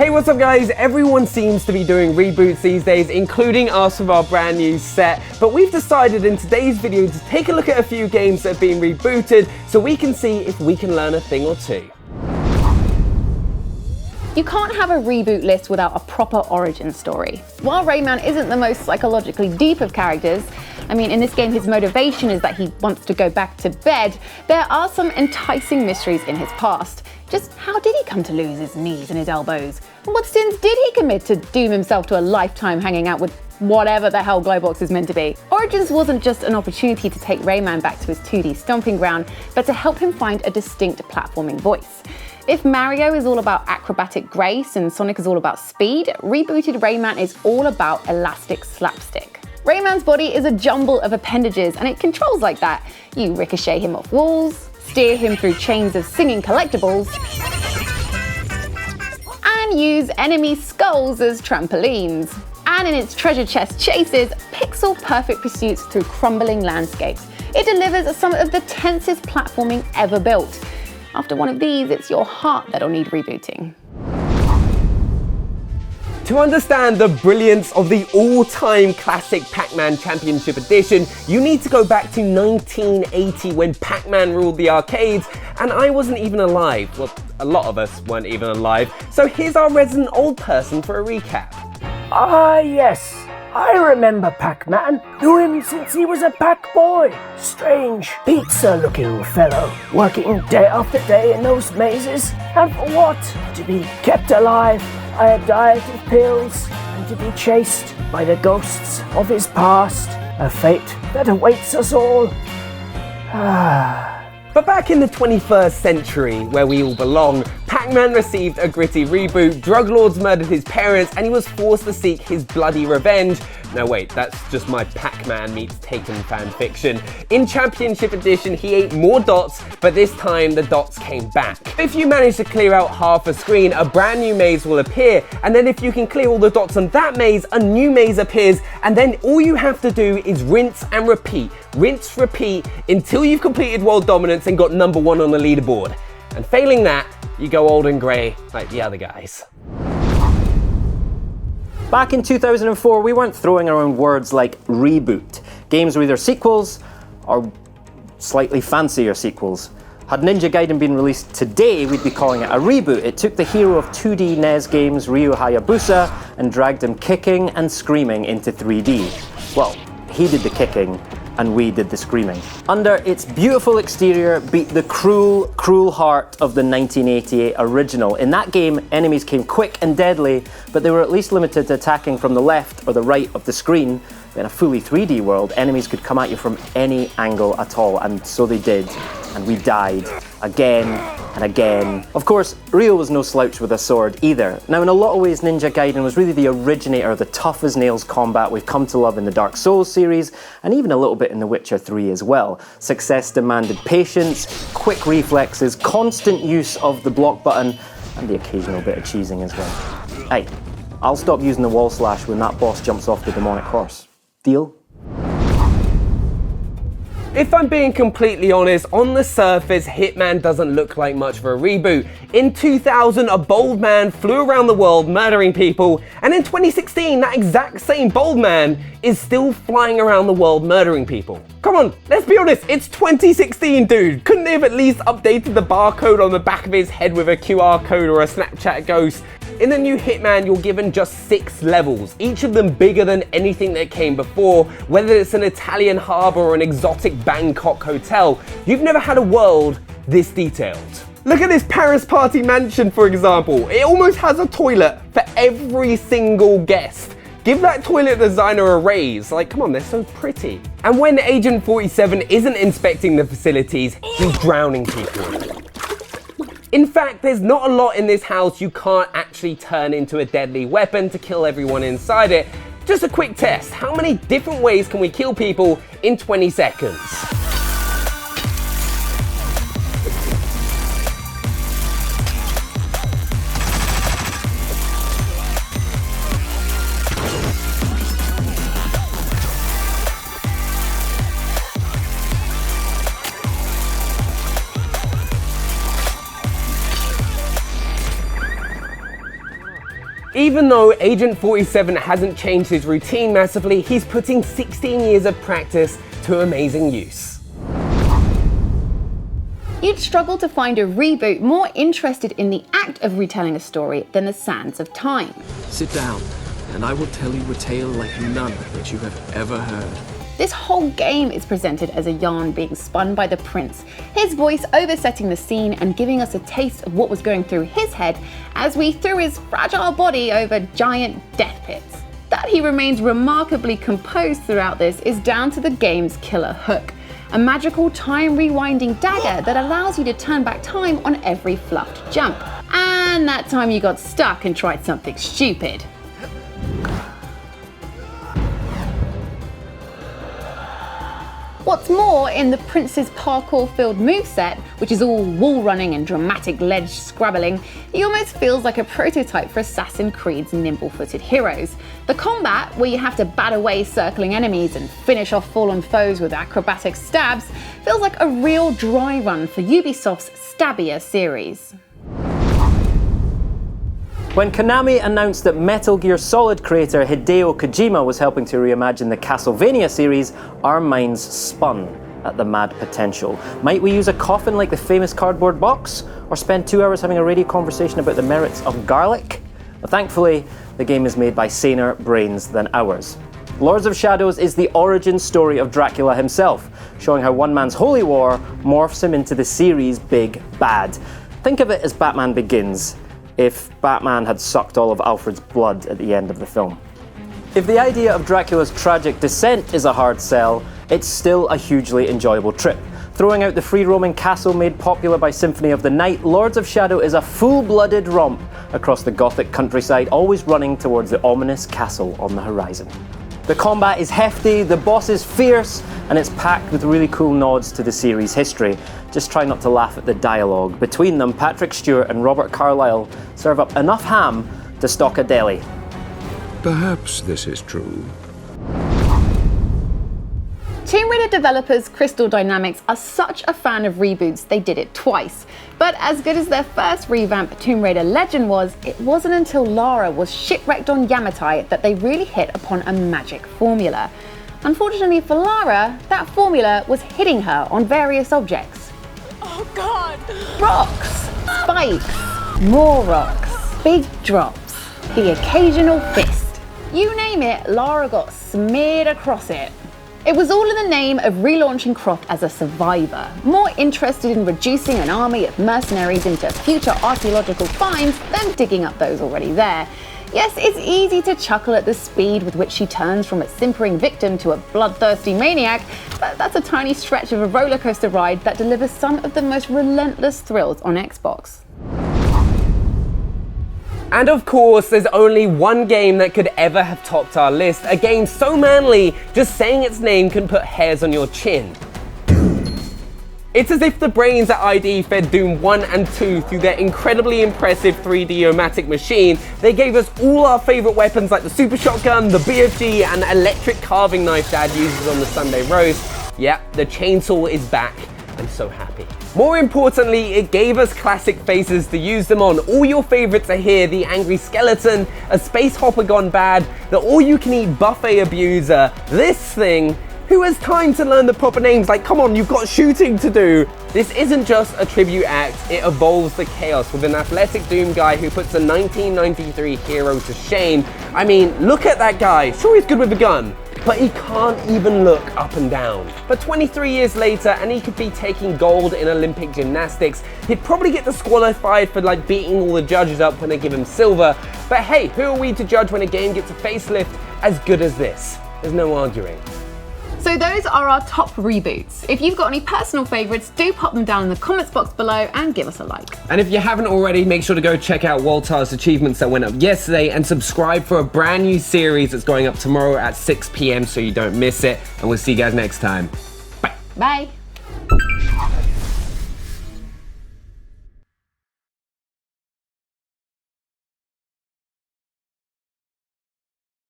Hey, what's up guys? Everyone seems to be doing reboots these days, including us with our brand new set, but we've decided in today's video to take a look at a few games that have been rebooted so we can see if we can learn a thing or two. You can't have a reboot list without a proper origin story. While Rayman isn't the most psychologically deep of characters, I mean, in this game his motivation is that he wants to go back to bed, there are some enticing mysteries in his past. Just how did he come to lose his knees and his elbows? And what sins did he commit to doom himself to a lifetime hanging out with whatever the hell Glowbox is meant to be? Origins wasn't just an opportunity to take Rayman back to his 2D stomping ground, but to help him find a distinct platforming voice. If Mario is all about acrobatic grace and Sonic is all about speed, rebooted Rayman is all about elastic slapstick. Rayman's body is a jumble of appendages and it controls like that. You ricochet him off walls, steer him through chains of singing collectibles, and use enemy skulls as trampolines. And in its treasure chest chases, pixel-perfect pursuits through crumbling landscapes. It delivers some of the tensest platforming ever built. After one of these, it's your heart that'll need rebooting. To understand the brilliance of the all-time classic Pac-Man Championship Edition, you need to go back to 1980 when Pac-Man ruled the arcades, and I wasn't even alive. Well, a lot of us weren't even alive, so here's our resident old person for a recap. Ah yes, I remember Pac-Man. Knew him since he was a Pac boy. Strange, pizza-looking fellow, working day after day in those mazes. And for what? To be kept alive by a diet of pills and to be chased by the ghosts of his past. A fate that awaits us all. But back in the 21st century, where we all belong, Pac-Man received a gritty reboot, drug lords murdered his parents, and he was forced to seek his bloody revenge. No wait, that's just my Pac-Man meets Taken fanfiction. In Championship Edition, he ate more dots, but this time the dots came back. If you manage to clear out half a screen, a brand new maze will appear, and then if you can clear all the dots on that maze, a new maze appears, and then all you have to do is rinse and repeat. Rinse, repeat, until you've completed world dominance and got number one on the leaderboard. And failing that, you go old and grey like the other guys. Back in 2004, we weren't throwing around words like reboot. Games were either sequels or slightly fancier sequels. Had Ninja Gaiden been released today, we'd be calling it a reboot. It took the hero of 2D NES games, Ryu Hayabusa, and dragged him kicking and screaming into 3D. Well, he did the kicking, and we did the screaming. Under its beautiful exterior beat the cruel, cruel heart of the 1988 original. In that game, enemies came quick and deadly, but they were at least limited to attacking from the left or the right of the screen. In a fully 3D world, enemies could come at you from any angle at all, and so they did, and we died again and again. Of course, Ryu was no slouch with a sword either. Now, in a lot of ways, Ninja Gaiden was really the originator of the tough-as-nails combat we've come to love in the Dark Souls series, and even a little bit in The Witcher 3 as well. Success demanded patience, quick reflexes, constant use of the block button, and the occasional bit of cheesing as well. Hey, I'll stop using the wall slash when that boss jumps off the demonic horse. Deal? If I'm being completely honest, on the surface, Hitman doesn't look like much of a reboot. In 2000, a bold man flew around the world murdering people, and in 2016, that exact same bold man is still flying around the world murdering people. Come on, let's be honest, it's 2016, dude. Couldn't they have at least updated the barcode on the back of his head with a QR code or a Snapchat ghost? In the new Hitman, you're given just 6 levels, each of them bigger than anything that came before. Whether it's an Italian harbour or an exotic Bangkok hotel, you've never had a world this detailed. Look at this Paris party mansion, for example. It almost has a toilet for every single guest. Give that toilet designer a raise. Like, come on, they're so pretty. And when Agent 47 isn't inspecting the facilities, he's drowning people. In fact, there's not a lot in this house you can't actually turn into a deadly weapon to kill everyone inside it. Just a quick test, how many different ways can we kill people in 20 seconds? Even though Agent 47 hasn't changed his routine massively, he's putting 16 years of practice to amazing use. You'd struggle to find a reboot more interested in the act of retelling a story than the sands of time. Sit down, and I will tell you a tale like none that you have ever heard. This whole game is presented as a yarn being spun by the prince, his voice oversetting the scene and giving us a taste of what was going through his head as we threw his fragile body over giant death pits. That he remains remarkably composed throughout this is down to the game's killer hook, a magical time rewinding dagger that allows you to turn back time on every fluffed jump. And that time you got stuck and tried something stupid. What's more, in the Prince's parkour-filled moveset, which is all wall running and dramatic ledge scrabbling, he almost feels like a prototype for Assassin's Creed's nimble-footed heroes. The combat, where you have to bat away circling enemies and finish off fallen foes with acrobatic stabs, feels like a real dry run for Ubisoft's stabbier series. When Konami announced that Metal Gear Solid creator Hideo Kojima was helping to reimagine the Castlevania series, our minds spun at the mad potential. Might we use a coffin like the famous cardboard box? Or spend 2 hours having a radio conversation about the merits of garlic? Well, thankfully, the game is made by saner brains than ours. Lords of Shadows is the origin story of Dracula himself, showing how one man's holy war morphs him into the series' big bad. Think of it as Batman Begins, if Batman had sucked all of Alfred's blood at the end of the film. If the idea of Dracula's tragic descent is a hard sell, it's still a hugely enjoyable trip. Throwing out the free-roaming castle made popular by Symphony of the Night, Lords of Shadow is a full-blooded romp across the gothic countryside, always running towards the ominous castle on the horizon. The combat is hefty, the boss is fierce, and it's packed with really cool nods to the series' history. Just try not to laugh at the dialogue. Between them, Patrick Stewart and Robert Carlyle serve up enough ham to stock a deli. Perhaps this is true. Tomb Raider developers Crystal Dynamics are such a fan of reboots they did it twice. But as good as their first revamp, Tomb Raider Legend was, it wasn't until Lara was shipwrecked on Yamatai that they really hit upon a magic formula. Unfortunately for Lara, that formula was hitting her on various objects. Oh God! Rocks, spikes, more rocks, big drops, the occasional fist. You name it, Lara got smeared across it. It was all in the name of relaunching Croft as a survivor, more interested in reducing an army of mercenaries into future archaeological finds than digging up those already there. Yes, it's easy to chuckle at the speed with which she turns from a simpering victim to a bloodthirsty maniac, but that's a tiny stretch of a roller coaster ride that delivers some of the most relentless thrills on Xbox. And of course, there's only one game that could ever have topped our list, a game so manly, just saying its name can put hairs on your chin. It's as if the brains at ID fed Doom 1 and 2 through their incredibly impressive 3D-o-matic machine. They gave us all our favourite weapons like the super shotgun, the BFG, and the electric carving knife Dad uses on the Sunday roast. Yep, the chainsaw is back. I'm so happy. More importantly, it gave us classic faces to use them on. All your favorites are here: the angry skeleton, a space hopper gone bad, the all-you-can-eat buffet abuser, this thing. Who has time to learn the proper names? Like, come on, you've got shooting to do. This isn't just a tribute act, it evolves the chaos with an athletic Doom guy who puts a 1993 hero to shame. I mean, look at that guy. Sure, he's good with a gun, but he can't even look up and down. But 23 years later, and he could be taking gold in Olympic gymnastics, he'd probably get disqualified for like beating all the judges up when they give him silver. But hey, who are we to judge when a game gets a facelift as good as this? There's no arguing. So those are our top reboots. If you've got any personal favourites, do pop them down in the comments box below and give us a like. And if you haven't already, make sure to go check out Waltar's achievements that went up yesterday and subscribe for a brand new series that's going up tomorrow at 6 PM so you don't miss it. And we'll see you guys next time. Bye. Bye.